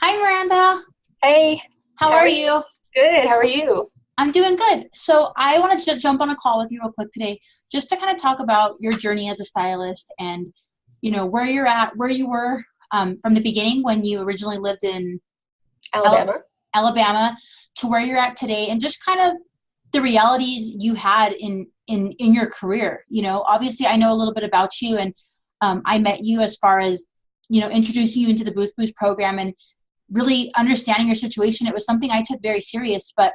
Hi, Miranda. Hey, How how are are you? you? Good. How are you? I'm doing good. So I want to jump on a call with you real quick today, just to kind of talk about your journey as a stylist and, where you're at, where you were from the beginning when you originally lived in Al- Alabama. Alabama to where you're at today, and just kind of the realities you had in your career. Obviously I know a little bit about you, and I met you as far as introducing you into the Booth Boost program and really understanding your situation. It was something I took very serious. But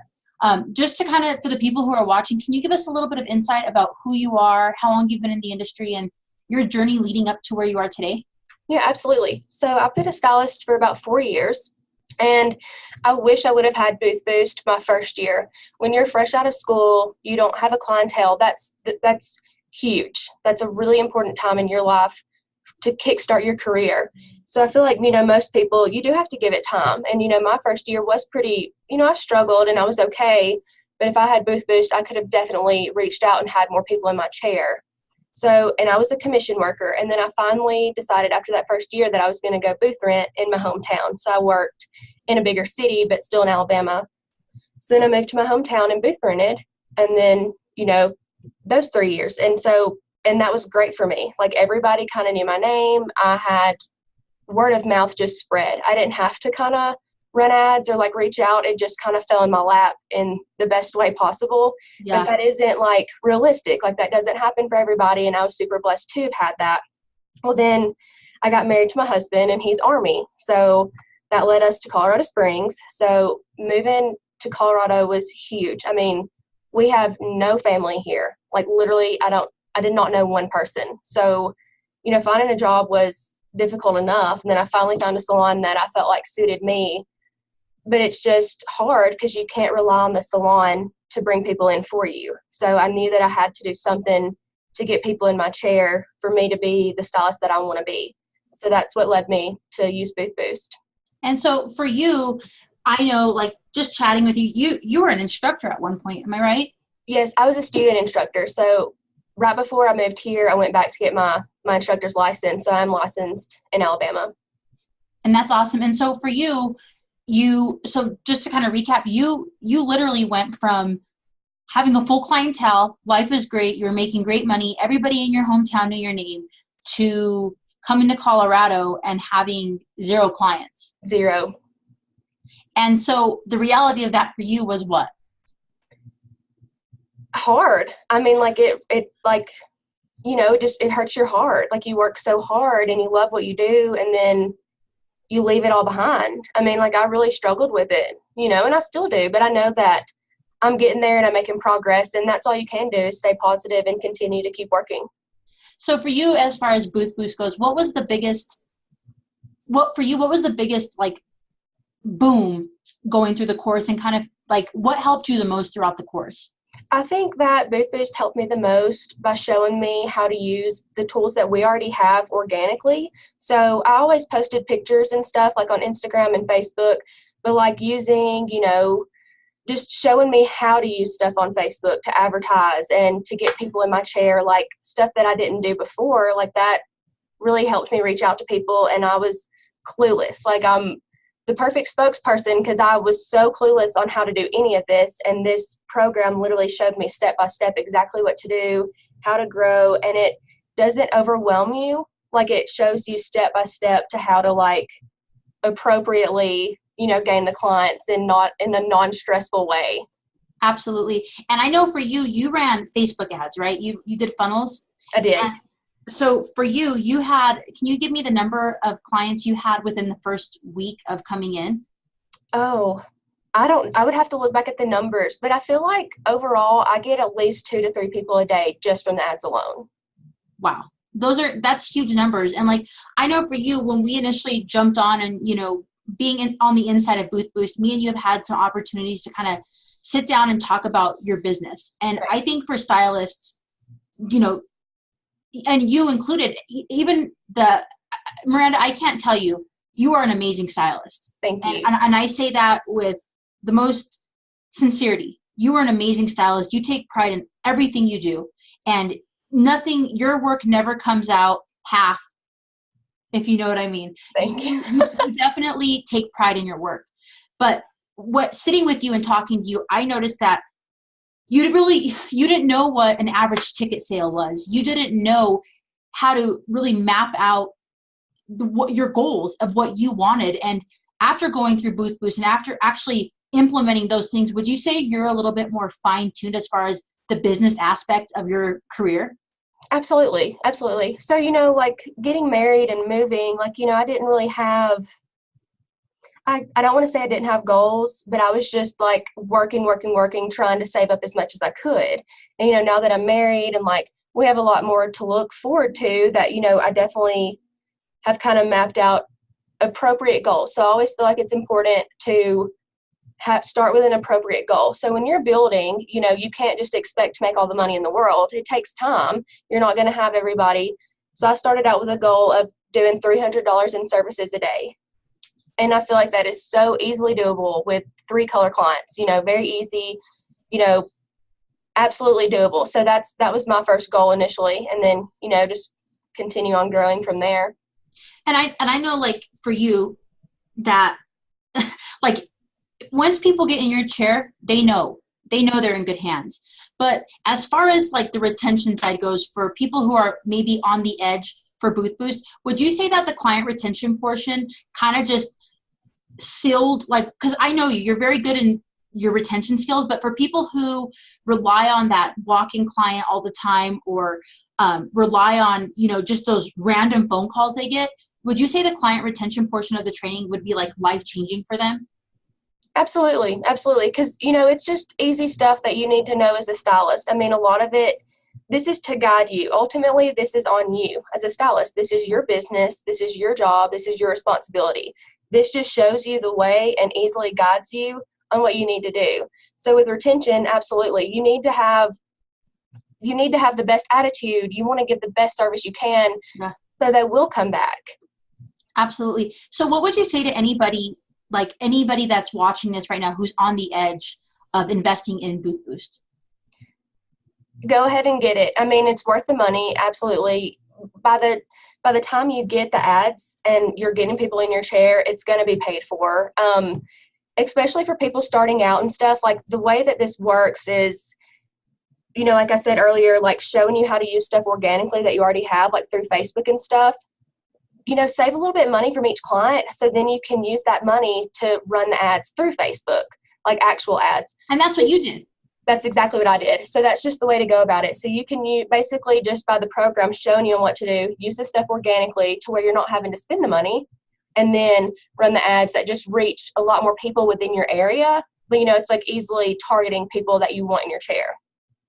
just to kind of, for the people who are watching, can you give us a little bit of insight about who you are, how long you've been in the industry, and your journey leading up to where you are today? Yeah, absolutely. So I've been a stylist for about 4 years, and I wish I would have had Booth Boost my first year. When you're fresh out of school, you don't have a clientele. That's huge. That's a really important time in your life to kickstart your career. So I feel like, most people, you do have to give it time. And, my first year was pretty, I struggled and I was okay. But if I had Booth Boost, I could have definitely reached out and had more people in my chair. So, and I was a commission worker. And then I finally decided after that first year that I was going to go booth rent in my hometown. So I worked in a bigger city, but still in Alabama. So then I moved to my hometown and booth rented. And then, those 3 years. And that was great for me. Like everybody kind of knew my name. I had word of mouth just spread. I didn't have to kind of run ads or like reach out. It just kind of fell in my lap in the best way possible. But Yeah. that isn't like realistic. Like that doesn't happen for everybody. And I was super blessed to have had that. Well, then I got married to my husband and he's Army. So that led us to Colorado Springs. So moving to Colorado was huge. I mean, we have no family here. Like literally, I did not know one person. So, finding a job was difficult enough. And then I finally found a salon that I felt like suited me. But it's just hard because you can't rely on the salon to bring people in for you. So I knew that I had to do something to get people in my chair for me to be the stylist that I want to be. So that's what led me to use Booth Boost. And so for you, I know, like, just chatting with you, you were an instructor at one point. Am I right? Yes, I was a student instructor. So right before I moved here, I went back to get my instructor's license. So I'm licensed in Alabama. And that's awesome. And so for so just to kind of recap, you literally went from having a full clientele, life is great, you're making great money, everybody in your hometown knew your name, to coming to Colorado and having zero clients. Zero. And so the reality of that for you was what? Hard. I mean, like it like, it hurts your heart. Like you work so hard and you love what you do and then you leave it all behind. I mean, like I really struggled with it, and I still do, but I know that I'm getting there and I'm making progress, and that's all you can do is stay positive and continue to keep working. So for you, as far as Booth Boost goes, what was the biggest like boom going through the course, and kind of like what helped you the most throughout the course? I think that Booth Boost helped me the most by showing me how to use the tools that we already have organically. So I always posted pictures and stuff like on Instagram and Facebook, but like using, just showing me how to use stuff on Facebook to advertise and to get people in my chair, like stuff that I didn't do before. Like that really helped me reach out to people, and I was clueless. Like I'm the perfect spokesperson because I was so clueless on how to do any of this, and this program literally showed me step by step exactly what to do, how to grow, and it doesn't overwhelm you. Like it shows you step by step to how to like appropriately, gain the clients and not in a non-stressful way. Absolutely. And I know for you, you ran Facebook ads, right? You did funnels. I did. And so for you, can you give me the number of clients you had within the first week of coming in? Oh, I would have to look back at the numbers, but I feel like overall I get at least 2 to 3 people a day just from the ads alone. Wow. That's huge numbers. And like, I know for you, when we initially jumped on and, being on the inside of Booth Boost, me and you have had some opportunities to kind of sit down and talk about your business. And Right. I think for stylists, you know, and you included, even Miranda, I can't tell you, you are an amazing stylist. Thank And, you. and, and I say that with the most sincerity. You are an amazing stylist. You take pride in everything you do. And your work never comes out half if you know what I mean. Thank you. You definitely take pride in your work. But sitting with you and talking to you, I noticed that you didn't know what an average ticket sale was. You didn't know how to really map out what your goals of what you wanted. And after going through Booth Boost and after actually implementing those things, would you say you're a little bit more fine-tuned as far as the business aspect of your career? Absolutely. Absolutely. So, like getting married and moving, like, I didn't really have, I don't want to say I didn't have goals, but I was just like working, trying to save up as much as I could. And, now that I'm married and like we have a lot more to look forward to, that, I definitely have kind of mapped out appropriate goals. So I always feel like it's important to start with an appropriate goal. So when you're building, you can't just expect to make all the money in the world. It takes time. You're not going to have everybody. So I started out with a goal of doing $300 in services a day. And I feel like that is so easily doable with 3 color clients, very easy, absolutely doable. So that was my first goal initially. And then, just continue on growing from there. And I know, like, for you, that like once people get in your chair, they know they're in good hands. But as far as like the retention side goes, for people who are maybe on the edge for Booth Boost, would you say that the client retention portion kind of just sealed, like, because I know you're very good in your retention skills, but for people who rely on that walk-in client all the time, or rely on, just those random phone calls they get, would you say the client retention portion of the training would be like life-changing for them? Absolutely. Absolutely. Because, it's just easy stuff that you need to know as a stylist. I mean, a lot of it, this is to guide you. Ultimately, this is on you as a stylist. This is your business. This is your job. This is your responsibility. This just shows you the way and easily guides you on what you need to do. So with retention, absolutely. You need to have the best attitude. You want to give the best service you can, Yeah. So they will come back. Absolutely. So what would you say to anybody that's watching this right now who's on the edge of investing in Booth Boost? Go ahead and get it. I mean, it's worth the money. Absolutely. By the time you get the ads and you're getting people in your chair, it's going to be paid for. Especially for people starting out and stuff. Like, the way that this works is, like I said earlier, like showing you how to use stuff organically that you already have, like through Facebook and stuff. Save a little bit of money from each client, so then you can use that money to run the ads through Facebook, like actual ads. And that's what you did. That's exactly what I did. So that's just the way to go about it. So you can basically, just by the program showing you what to do, use this stuff organically to where you're not having to spend the money, and then run the ads that just reach a lot more people within your area. But, it's like easily targeting people that you want in your chair.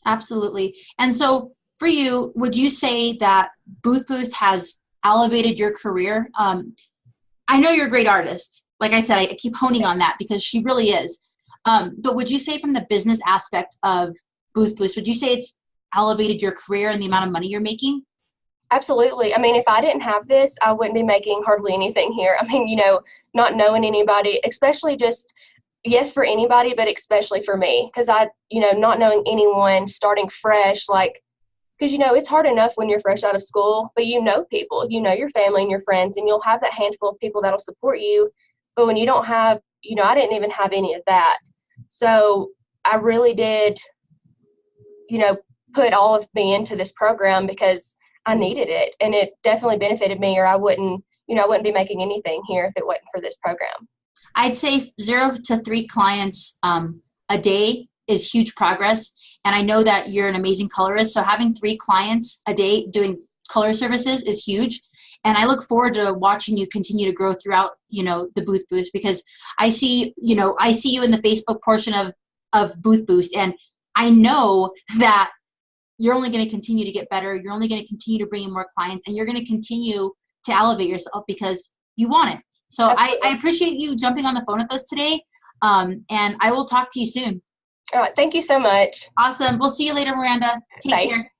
Absolutely. And so for you, would you say that Booth Boost has elevated your career? I know you're a great artist. Like I said, I keep honing on that because she really is. But would you say, from the business aspect of Booth Boost, would you say it's elevated your career and the amount of money you're making? Absolutely. I mean, if I didn't have this, I wouldn't be making hardly anything here. I mean, not knowing anybody, especially just, yes, for anybody, but especially for me, because not knowing anyone, starting fresh, like, because, it's hard enough when you're fresh out of school, but people, your family and your friends, and you'll have that handful of people that'll support you. But when you don't have, I didn't even have any of that. So I really did, put all of me into this program because I needed it, and it definitely benefited me, or I wouldn't be making anything here if it wasn't for this program. I'd say 0 to 3 clients a day is huge progress. And I know that you're an amazing colorist, so having 3 clients a day doing color services is huge. And I look forward to watching you continue to grow throughout, the Booth Boost, because I see you in the Facebook portion of Booth Boost, and I know that you're only going to continue to get better. You're only going to continue to bring in more clients, and you're going to continue to elevate yourself because you want it. So I appreciate you jumping on the phone with us today. And I will talk to you soon. All right. Thank you so much. Awesome. We'll see you later, Miranda. Take care.